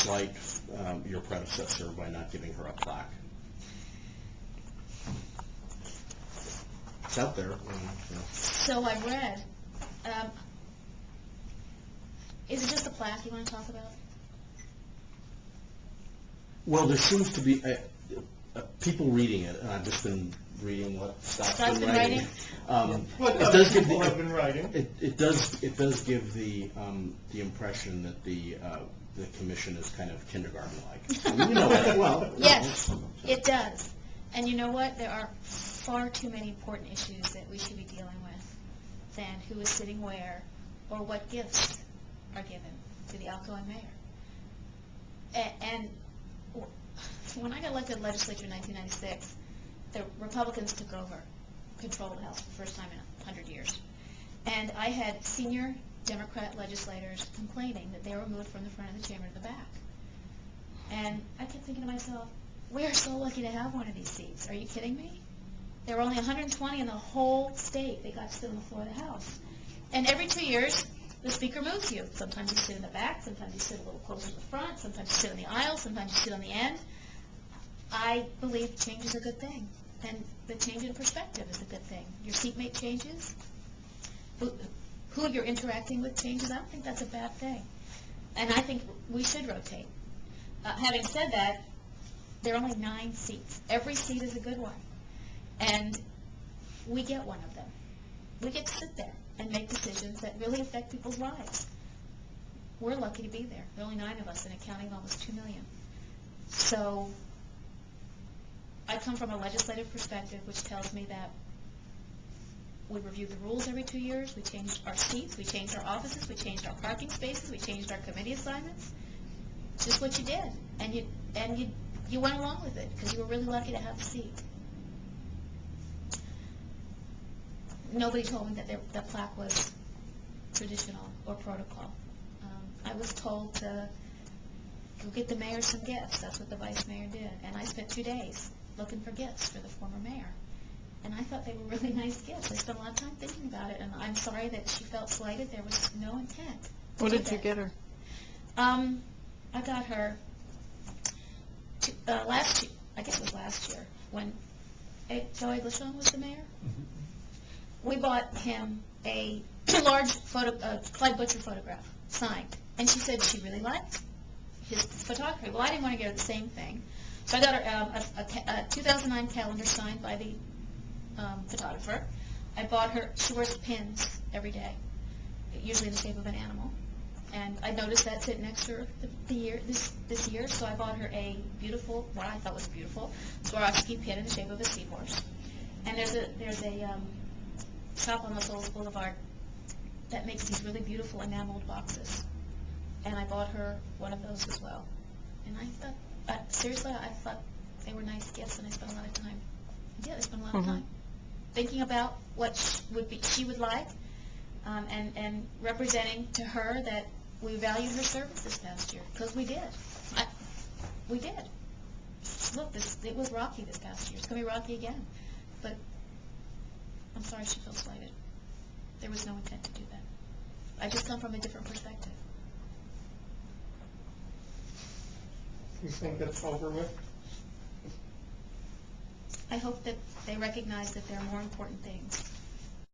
slight your predecessor by not giving her a plaque? It's out there. So I read. Is it just the plaque you want to talk about? Well, there seems to be people reading it, and I've just been reading what Scott's been writing. It does give people have been writing. It does give the impression that the commission is kind of kindergarten-like. I mean, you know that well. Yes, it does. And you know what? There are far too many important issues that we should be dealing with than who is sitting where or what gifts are given to the outgoing mayor. And when I got elected to the legislature in 1996, the Republicans took over control of the House for the first time in 100 years. And I had senior Democrat legislators complaining that they were moved from the front of the chamber to the back. And I kept thinking to myself, we are so lucky to have one of these seats. Are you kidding me? There were only 120 in the whole state that got to sit on the floor of the House. And every 2 years, the speaker moves you. Sometimes you sit in the back, sometimes you sit a little closer to the front, sometimes you sit on the aisle, sometimes you sit on the end. I believe change is a good thing, and the change in perspective is a good thing. Your seatmate changes, who you're interacting with changes. I don't think that's a bad thing, and I think we should rotate. Having said that, there are only 9 seats. Every seat is a good one, and we get one of them. We get to sit there and make decisions that really affect people's lives. We're lucky to be there. There are only 9 of us, and accounting almost 2 million. So I come from a legislative perspective, which tells me that we review the rules every 2 years. We changed our seats. We changed our offices. We changed our parking spaces. We changed our committee assignments. It's just what you did, and you went along with it because you were really lucky to have a seat. Nobody told me that the plaque was traditional or protocol. I was told to go get the mayor some gifts. That's what the vice mayor did, and I spent 2 days looking for gifts for the former mayor. And I thought they were really nice gifts. I spent a lot of time thinking about it, and I'm sorry that she felt slighted. There was no intent. What did you get her? I got her last year. I guess it was last year when Joe Eglishon was the mayor. We bought him a large Clyde Butcher photograph signed, and she said she really liked his photography. Well, I didn't want to get her the same thing, so I got her a 2009 calendar signed by the photographer. I bought her. She wears pins every day, usually in the shape of an animal. And I noticed that sitting next to her this year, so I bought her a beautiful, what I thought was beautiful, Swarovski pin in the shape of a seahorse. And there's a shop on Los Olas Boulevard that makes these really beautiful enameled boxes. And I bought her one of those as well. And I thought, seriously, I thought they were nice gifts, and I spent a lot of time. Yeah, I spent a lot of time thinking about what she would like, and representing to her that we valued her service this past year, because we did. We did. Look, it was rocky this past year. It's going to be rocky again. But I'm sorry she felt slighted. There was no intent to do that. I just come from a different perspective. You think it's over with? I hope that they recognize that there are more important things